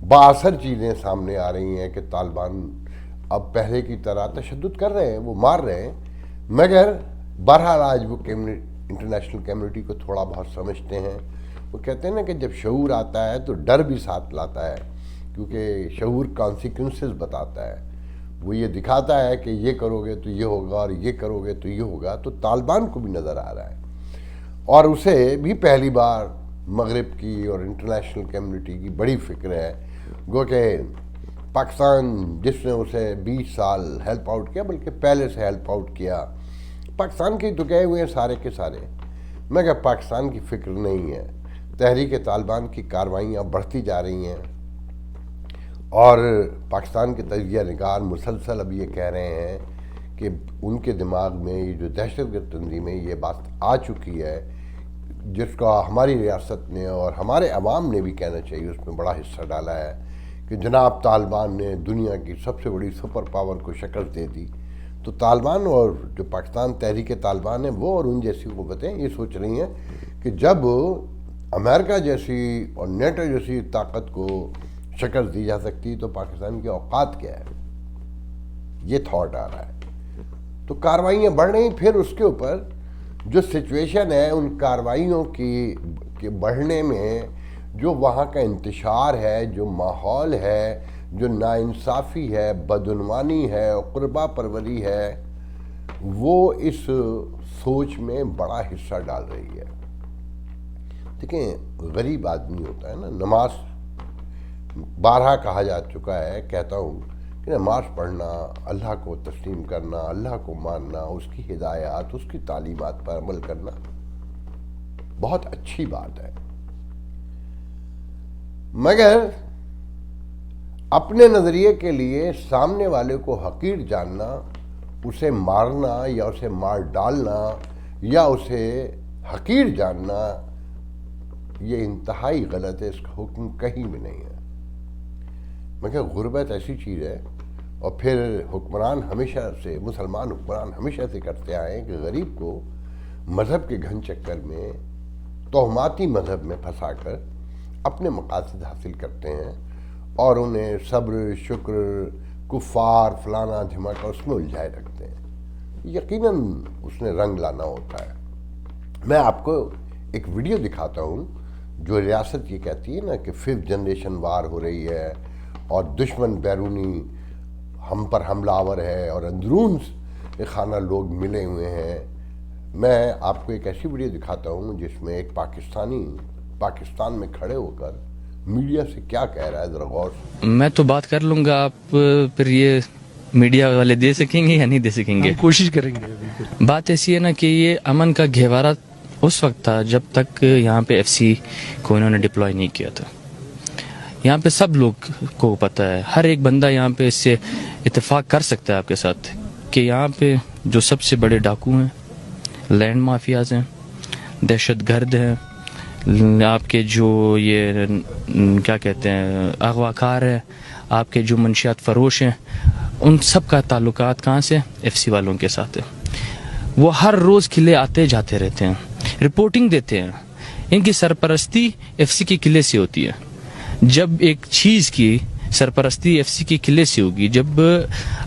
باثر چیزیں سامنے آ رہی ہیں کہ طالبان اب پہلے کی طرح تشدد کر رہے ہیں، وہ مار رہے ہیں، مگر بہرحال آج وہ انٹرنیشنل کمیونٹی کو تھوڑا بہت سمجھتے ہیں. وہ کہتے ہیں نا کہ جب شعور آتا ہے تو ڈر بھی ساتھ لاتا ہے، کیونکہ شعور کانسیکوینسز بتاتا ہے. وہ یہ دکھاتا ہے کہ یہ کرو گے تو یہ ہوگا اور یہ کرو گے تو یہ ہوگا. تو طالبان کو بھی نظر آ رہا ہے اور اسے بھی پہلی بار مغرب کی اور انٹرنیشنل کمیونٹی کی بڑی فکر ہے. گو کہ پاکستان جس نے اسے 20 سال ہیلپ آؤٹ کیا، بلکہ پہلے سے ہیلپ آؤٹ کیا، پاکستان کے تو گئے ہوئے ہیں سارے کے سارے، مگر پاکستان کی فکر نہیں ہے. تحریک طالبان کی کارروائیاں بڑھتی جا رہی ہیں اور پاکستان کے تجزیہ نگار مسلسل اب یہ کہہ رہے ہیں کہ ان کے دماغ میں یہ جو دہشت گرد تنظیمیں یہ بات آ چکی ہے، جس کا ہماری ریاست نے اور ہمارے عوام نے بھی کہنا چاہیے، اس میں بڑا حصہ ڈالا ہے کہ جناب طالبان نے دنیا کی سب سے بڑی سپر پاور کو شکست دے دی. تو طالبان اور جو پاکستان تحریک طالبان ہے وہ اور ان جیسی قوتیں یہ سوچ رہی ہیں کہ جب امریکہ جیسی اور نیٹو جیسی طاقت کو شکست دی جا سکتی تو پاکستان کی اوقات کیا ہے، یہ تھاٹ آ رہا ہے. تو کارروائیاں بڑھ رہی ہیں. پھر اس کے اوپر جو سچویشن ہے ان کارروائیوں کی بڑھنے میں جو وہاں کا انتشار ہے، جو ماحول ہے، جو ناانصافی ہے، بدعنوانی ہے، قربہ پروری ہے، وہ اس سوچ میں بڑا حصہ ڈال رہی ہے. دیکھیں غریب آدمی ہوتا ہے نا، نماز بارہا کہا جا چکا ہے، کہتا ہوں کہ نماز پڑھنا، اللہ کو تسلیم کرنا، اللہ کو ماننا، اس کی ہدایات، اس کی تعلیمات پر عمل کرنا بہت اچھی بات ہے. مگر اپنے نظریے کے لیے سامنے والے کو حقیر جاننا، اسے مارنا یا اسے مار ڈالنا یا اسے حقیر جاننا، یہ انتہائی غلط ہے. اس کا حکم کہیں بھی نہیں ہے. مگر غربت ایسی چیز ہے، اور پھر حکمران ہمیشہ سے، مسلمان حکمران ہمیشہ سے کرتے آئے ہیں کہ غریب کو مذہب کے گھن چکر میں، توہماتی مذہب میں پھنسا کر اپنے مقاصد حاصل کرتے ہیں اور انہیں صبر، شکر، کفار، فلانا دھماکہ اس میں الجھائے رکھتے ہیں. یقیناً اس نے رنگ لانا ہوتا ہے. میں آپ کو ایک ویڈیو دکھاتا ہوں جو ریاست یہ کہتی ہے نا کہ 5th جنریشن وار ہو رہی ہے اور دشمن بیرونی ہم پر حملہ آور ہے اور اندرون خانہ لوگ ملے ہوئے ہیں. میں آپ کو ایک ایسی ویڈیو دکھاتا ہوں جس میں ایک پاکستانی پاکستان میں کھڑے ہو کر میڈیا سے کیا کہہ رہا ہے، ذرا غور سے. میں تو بات کر لوں گا، آپ پھر یہ میڈیا والے دے سکیں گے یا نہیں دے سکیں گے؟ کوشش کریں گے. بات ایسی ہے نا کہ یہ امن کا گہوارہ اس وقت تھا جب تک یہاں پہ ایف سی کو انہوں نے ڈپلوائے نہیں کیا تھا. یہاں پہ سب لوگ کو پتہ ہے، ہر ایک بندہ یہاں پہ اس سے اتفاق کر سکتا ہے آپ کے ساتھ کہ یہاں پہ جو سب سے بڑے ڈاکو ہیں، لینڈ مافیاز ہیں، دہشت گرد ہیں، آپ کے جو یہ کیا کہتے ہیں اغوا کار ہے، آپ کے جو منشیات فروش ہیں، ان سب کا تعلقات کہاں سے؟ ایف سی والوں کے ساتھ ہے. وہ ہر روز قلعے آتے جاتے رہتے ہیں، رپورٹنگ دیتے ہیں. ان کی سرپرستی ایف سی کے قلعے سے ہوتی ہے. جب ایک چیز کی سرپرستی ایف سی کے قلعے سے ہوگی، جب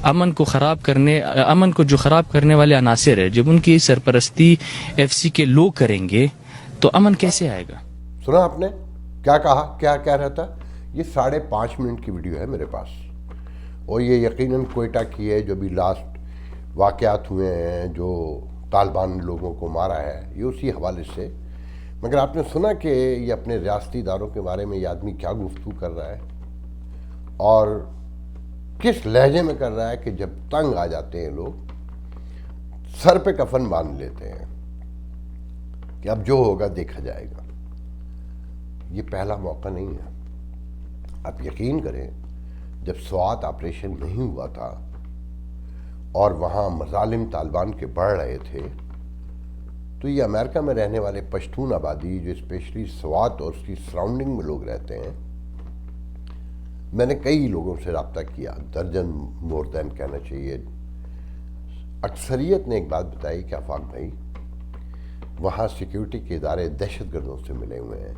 امن کو جو خراب کرنے والے عناصر ہے، جب ان کی سرپرستی ایف سی کے لوگ کریں گے تو امن کیسے آئے گا؟ سنا آپ نے کیا کہا، کیا کہہ رہا تھا؟ یہ 5.5 منٹ کی ویڈیو ہے میرے پاس، اور یہ یقیناً کوئٹہ کی ہے. جو بھی لاسٹ واقعات ہوئے ہیں، جو طالبان لوگوں کو مارا ہے، یہ اسی حوالے سے. مگر آپ نے سنا کہ یہ اپنے ریاستی اداروں کے بارے میں یہ آدمی کیا گفتگو کر رہا ہے اور کس لہجے میں کر رہا ہے کہ جب تنگ آ جاتے ہیں لوگ سر پہ کفن باندھ لیتے ہیں کہ اب جو ہوگا دیکھا جائے گا. یہ پہلا موقع نہیں ہے. آپ یقین کریں، جب سوات آپریشن نہیں ہوا تھا اور وہاں مظالم طالبان کے بڑھ رہے تھے، تو یہ امریکہ میں رہنے والے پشتون آبادی جو اسپیشلی سوات اور اس کی سراؤنڈنگ میں لوگ رہتے ہیں، میں نے کئی لوگوں سے رابطہ کیا، درجن مور دین کہنا چاہیے. اکثریت نے ایک بات بتائی کہ آفاق بھائی، وہاں سیکیورٹی کے ادارے دہشت گردوں سے ملے ہوئے ہیں.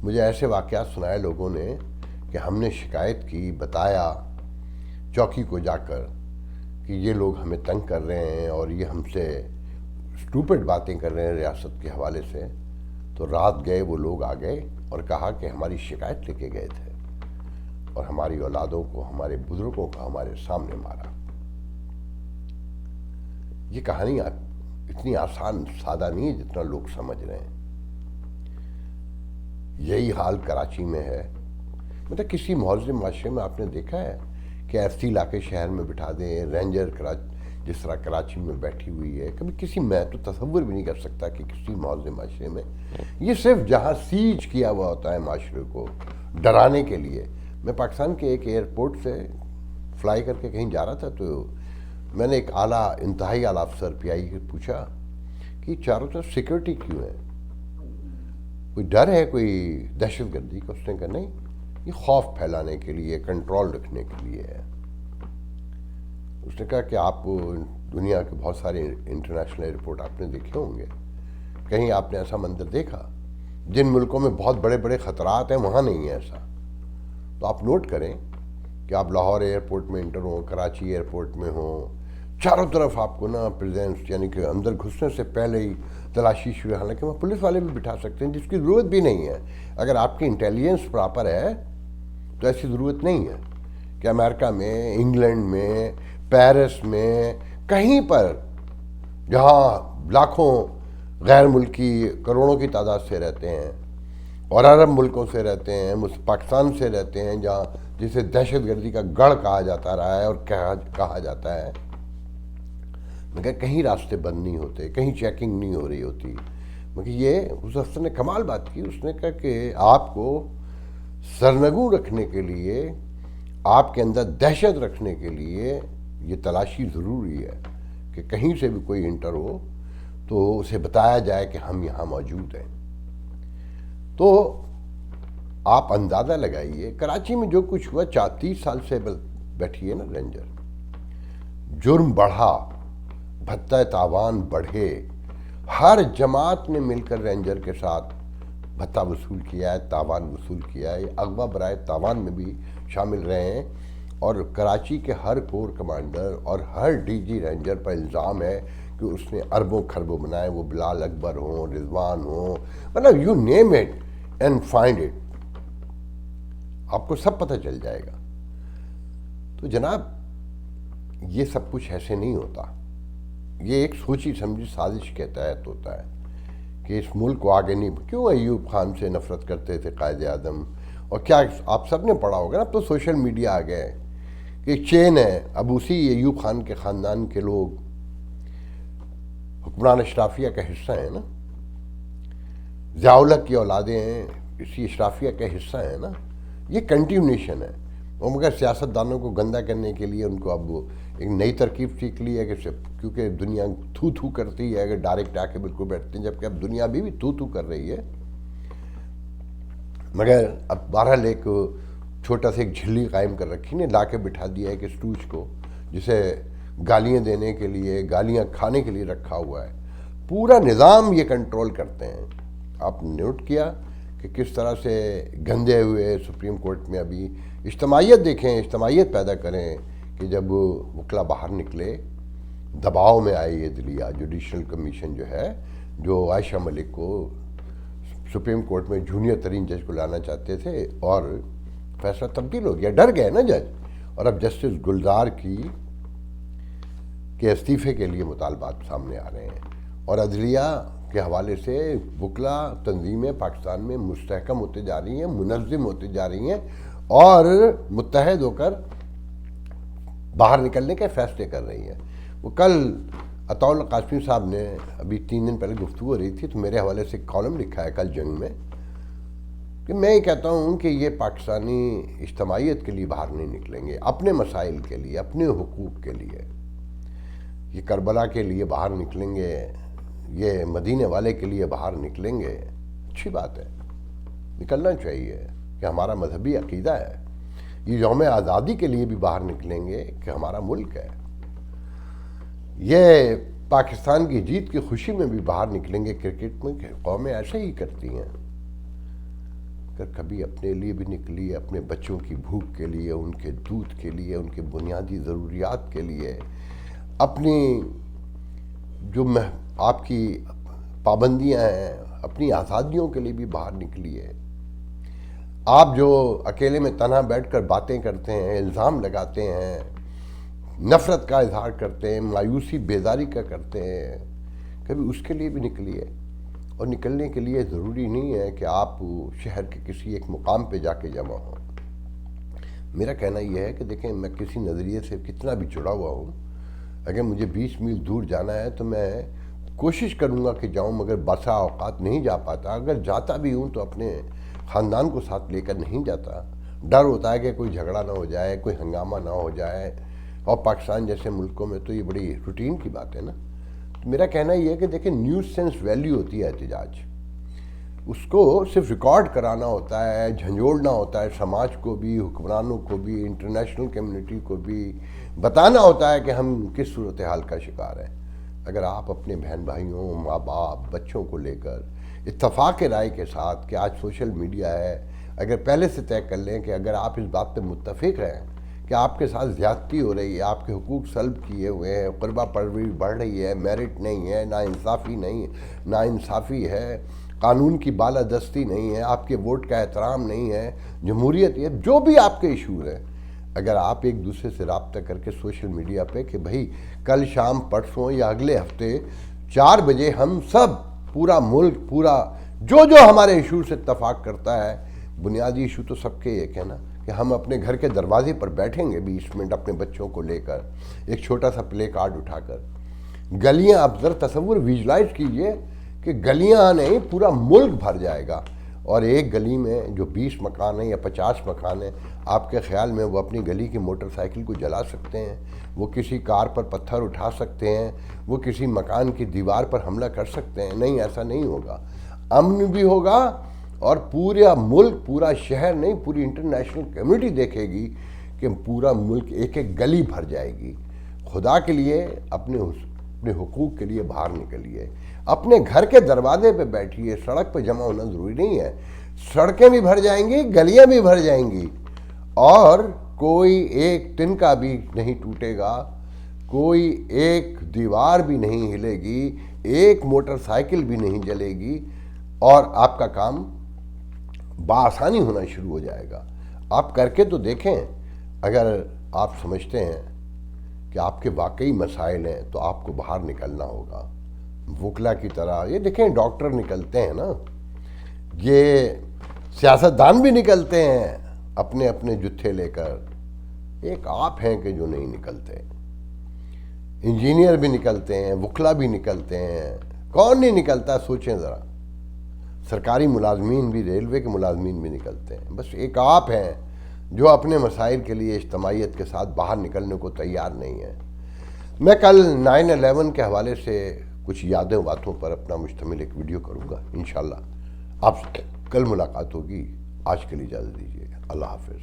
مجھے ایسے واقعات سنائے لوگوں نے کہ ہم نے شکایت کی، بتایا چوکی کو جا کر کہ یہ لوگ ہمیں تنگ کر رہے ہیں اور یہ ہم سے اسٹوپڈ باتیں کر رہے ہیں ریاست کے حوالے سے، تو رات گئے وہ لوگ آ گئے اور کہا کہ ہماری شکایت لے کے گئے تھے اور ہماری اولادوں کو، ہمارے بزرگوں کو ہمارے سامنے مارا۔ یہ کہانی اتنی آسان سادہ نہیں ہے جتنا لوگ سمجھ رہے ہیں۔ یہی حال کراچی میں ہے۔ مطلب کسی مہذب معاشرے میں آپ نے دیکھا ہے کہ ایسی علاقے شہر میں بٹھا دیں، رینجر جس طرح کراچی میں بیٹھی ہوئی ہے، کبھی کسی میں تو تصور بھی نہیں کر سکتا کہ کسی مہذب معاشرے میں یہ صرف جہاں سیج کیا ہوا ہوتا ہے معاشرے کو ڈرانے کے لیے۔ میں پاکستان کے ایک ایئرپورٹ سے فلائی کر کے کہیں جا رہا تھا، تو میں نے ایک انتہائی اعلیٰ افسر PI سے پوچھا کہ چاروں طرف سیکورٹی کیوں ہے، کوئی ڈر ہے، کوئی دہشت گردی کا؟ اس نے کہا نہیں، یہ خوف پھیلانے کے لیے، کنٹرول رکھنے کے لیے ہے۔ اس نے کہا کہ آپ دنیا کے بہت سارے انٹرنیشنل ایئرپورٹ آپ نے دیکھے ہوں گے، کہیں آپ نے ایسا منظر دیکھا؟ جن ملکوں میں بہت بڑے بڑے خطرات ہیں وہاں نہیں ہے ایسا۔ تو آپ نوٹ کریں کہ آپ لاہور ایئرپورٹ میں انٹر ہوں، کراچی ایئرپورٹ میں ہوں، چاروں طرف آپ کو نا پریزنس، یعنی کہ اندر گھسنے سے پہلے ہی تلاشی شروع، حالانکہ وہاں پولیس والے بھی بٹھا سکتے ہیں جس کی ضرورت بھی نہیں ہے۔ اگر آپ کی انٹیلیجنس پراپر ہے تو ایسی ضرورت نہیں ہے کہ امریکہ میں، انگلینڈ میں، پیرس میں، کہیں پر جہاں لاکھوں غیر ملکی کروڑوں کی تعداد سے رہتے ہیں اور عرب ملکوں سے رہتے ہیں، پاکستان سے رہتے ہیں، جہاں جسے دہشت گردی کا گڑھ کہا جاتا رہا ہے اور کہا جاتا ہے، مگر کہیں راستے بند نہیں ہوتے، کہیں چیکنگ نہیں ہو رہی ہوتی۔ مگر یہ اس افسر نے کمال بات کی، اس نے کہا کہ آپ کو سرنگوں رکھنے کے لیے، آپ کے اندر دہشت رکھنے کے لیے یہ تلاشی ضروری ہے کہ کہیں سے بھی کوئی انٹر ہو تو اسے بتایا جائے کہ ہم یہاں موجود ہیں۔ تو آپ اندازہ لگائیے کراچی میں جو کچھ ہوا، 30 سال سے بیٹھی ہے نا رینجر، جرم بڑھا، بھتہ تاوان بڑھے، ہر جماعت نے مل کر رینجر کے ساتھ بھتہ وصول کیا ہے، تاوان وصول کیا ہے، اغوا برائے تاوان میں بھی شامل رہے ہیں، اور کراچی کے ہر کور کمانڈر اور ہر DG رینجر پر الزام ہے کہ اس نے اربوں خربوں بنائے، وہ بلال اکبر ہوں، رضوان ہوں، مطلب you name it and find it, آپ کو سب پتہ چل جائے گا۔ تو جناب یہ سب کچھ ایسے نہیں ہوتا، یہ ایک سوچی سمجھی سازش کے تحت ہوتا ہے کہ اس ملک کو آگے نہیں۔ کیوں ایوب خان سے نفرت کرتے تھے قائد اعظم؟ اور کیا آپ سب نے پڑھا ہوگا نا، اب تو سوشل میڈیا آ گئے کہ ایک چین ہے، اب اسی ایوب خان کے خاندان کے لوگ حکمران اشرافیہ کا حصہ ہیں نا، ضیاء الحق کی اولادیں ہیں، اسی اشرافیہ کا حصہ ہیں نا، یہ کنٹینیوشن ہے۔ اور مگر سیاستدانوں کو گندہ کرنے کے لیے ان کو اب ایک نئی ترکیب سیکھ لی ہے کہ کیونکہ دنیا تھو تھو کرتی ہے، اگر ڈائریکٹ آ کے بالکل بیٹھتے ہیں، جبکہ اب دنیا بھی تھو تھو کر رہی ہے۔ مگر اب بہرحال ایک چھوٹا سا ایک جھلی قائم کر رکھی نے، لا کے بٹھا دیا ہے کہ اسٹوج کو، جسے گالیاں دینے کے لیے، گالیاں کھانے کے لیے رکھا ہوا ہے، پورا نظام یہ کنٹرول کرتے ہیں۔ آپ نے نوٹ کیا کہ کس طرح سے گندے ہوئے سپریم کورٹ میں ابھی اجتماعیت دیکھیں، اجتماعیت پیدا کریں کہ جب وکلا باہر نکلے، دباؤ میں آئی عدلیہ، جوڈیشل کمیشن جو ہے، جو عائشہ ملک کو سپریم کورٹ میں جونیئر ترین جج کو لانا چاہتے تھے، اور فیصلہ تبدیل ہو گیا، ڈر گئے نا جج، اور اب جسٹس گلزار کے استعفے کے لیے مطالبات سامنے آ رہے ہیں، اور عدلیہ کے حوالے سے وکلا تنظیمیں پاکستان میں مستحکم ہوتے جا رہی ہیں، منظم ہوتے جا رہی ہیں، اور متحد ہو کر باہر نکلنے کے فیصلے کر رہی ہیں۔ وہ کل عطاء اللہ قاسمی صاحب نے، ابھی 3 دن پہلے گفتگو ہو رہی تھی، تو میرے حوالے سے ایک کالم لکھا ہے کل جنگ میں، کہ میں یہ کہتا ہوں کہ یہ پاکستانی اجتماعیت کے لیے باہر نہیں نکلیں گے، اپنے مسائل کے لیے، اپنے حقوق کے لیے، یہ کربلا کے لیے باہر نکلیں گے، یہ مدینے والے کے لیے باہر نکلیں گے، اچھی بات ہے، نکلنا چاہیے کہ ہمارا مذہبی عقیدہ ہے۔ یہ یوم آزادی کے لیے بھی باہر نکلیں گے کہ ہمارا ملک ہے۔ یہ پاکستان کی جیت کی خوشی میں بھی باہر نکلیں گے کرکٹ میں، کہ قومیں ایسے ہی کرتی ہیں۔ اگر کبھی اپنے لیے بھی نکلی، اپنے بچوں کی بھوک کے لیے، ان کے دودھ کے لیے، ان کے بنیادی ضروریات کے لیے، اپنی جو آپ کی پابندیاں ہیں، اپنی آزادیوں کے لیے بھی باہر نکلی ہے، آپ جو اکیلے میں تنہا بیٹھ کر باتیں کرتے ہیں، الزام لگاتے ہیں، نفرت کا اظہار کرتے ہیں، مایوسی بیزاری کا کرتے ہیں، کبھی اس کے لیے بھی نکلی ہے۔ اور نکلنے کے لیے ضروری نہیں ہے کہ آپ شہر کے کسی ایک مقام پہ جا کے جمع ہوں۔ میرا کہنا یہ ہے کہ دیکھیں، میں کسی نظریے سے کتنا بھی جڑا ہوا ہوں، اگر مجھے 20 میل دور جانا ہے تو میں کوشش کروں گا کہ جاؤں، مگر بسا اوقات نہیں جا پاتا۔ اگر جاتا بھی ہوں تو اپنے خاندان کو ساتھ لے کر نہیں جاتا، ڈر ہوتا ہے کہ کوئی جھگڑا نہ ہو جائے، کوئی ہنگامہ نہ ہو جائے، اور پاکستان جیسے ملکوں میں تو یہ بڑی روٹین کی بات ہے نا۔ تو میرا کہنا یہ ہے کہ دیکھیں، نیوز سینس ویلیو ہوتی ہے احتجاج، اس کو صرف ریکارڈ کرانا ہوتا ہے، جھنجھوڑنا ہوتا ہے، سماج کو بھی، حکمرانوں کو بھی، انٹرنیشنل کمیونٹی کو بھی بتانا ہوتا ہے کہ ہم کس صورتحال کا شکار ہیں۔ اگر آپ اپنے بہن بھائیوں، ماں باپ، بچوں کو لے کر اتفاق رائے کے ساتھ کہ آج سوشل میڈیا ہے، اگر پہلے سے طے کر لیں کہ اگر آپ اس بات پہ متفق ہیں کہ آپ کے ساتھ زیادتی ہو رہی ہے، آپ کے حقوق سلب کیے ہوئے ہیں، قربہ پروری بڑھ رہی ہے، میرٹ نہیں ہے، نا انصافی ہے، قانون کی بالادستی نہیں ہے، آپ کے ووٹ کا احترام نہیں ہے، جمہوریت، یہ جو بھی آپ کے ایشو ہیں، اگر آپ ایک دوسرے سے رابطہ کر کے سوشل میڈیا پہ کہ بھائی کل شام، پرسوں یا اگلے ہفتے 4 بجے ہم سب، پورا ملک، پورا جو ہمارے ایشو سے اتفاق کرتا ہے، بنیادی ایشو تو سب کے ایک ہے نا، کہ ہم اپنے گھر کے دروازے پر بیٹھیں گے 20 منٹ اپنے بچوں کو لے کر، ایک چھوٹا سا پلے کارڈ اٹھا کر گلیاں، آپ ذرا تصور ویژلائز کیجئے کہ گلیاں نہیں، پورا ملک بھر جائے گا، اور ایک گلی میں جو 20 مکان ہیں یا 50 مکان ہیں، آپ کے خیال میں وہ اپنی گلی کی موٹر سائیکل کو جلا سکتے ہیں؟ وہ کسی کار پر پتھر اٹھا سکتے ہیں؟ وہ کسی مکان کی دیوار پر حملہ کر سکتے ہیں؟ نہیں، ایسا نہیں ہوگا۔ امن بھی ہوگا، اور پورا ملک، پورا شہر نہیں، پوری انٹرنیشنل کمیونٹی دیکھے گی کہ پورا ملک ایک ایک گلی بھر جائے گی۔ خدا کے لیے اپنے حقوق کے لیے باہر نکلیے، اپنے گھر کے دروازے پہ بیٹھیے، سڑک پہ جمع ہونا ضروری نہیں ہے۔ سڑکیں بھی بھر جائیں گی، گلیاں بھی بھر جائیں گی، اور کوئی ایک تنکا بھی نہیں ٹوٹے گا، کوئی ایک دیوار بھی نہیں ہلے گی، ایک موٹر سائیکل بھی نہیں جلے گی، اور آپ کا کام بآسانی ہونا شروع ہو جائے گا۔ آپ کر کے تو دیکھیں، اگر آپ سمجھتے ہیں کہ آپ کے واقعی مسائل ہیں تو آپ کو باہر نکلنا ہوگا، وکلا کی طرح۔ یہ دیکھیں، ڈاکٹر نکلتے ہیں نا، یہ سیاستدان بھی نکلتے ہیں اپنے اپنے جتھے لے کر، ایک آپ ہیں کہ جو نہیں نکلتے۔ انجینئر بھی نکلتے ہیں، وکلا بھی نکلتے ہیں، کون نہیں نکلتا؟ سوچیں ذرا، سرکاری ملازمین بھی، ریلوے کے ملازمین بھی نکلتے ہیں۔ بس ایک آپ ہیں جو اپنے مسائل کے لیے اجتماعیت کے ساتھ باہر نکلنے کو تیار نہیں ہے۔ میں کل 9/11 کے حوالے سے کچھ یادیں، باتوں پر اپنا مشتمل ایک ویڈیو کروں گا انشاءاللہ۔ آپ سے کل ملاقات ہوگی، آج کے لیے اجازت دیجیے، اللہ حافظ۔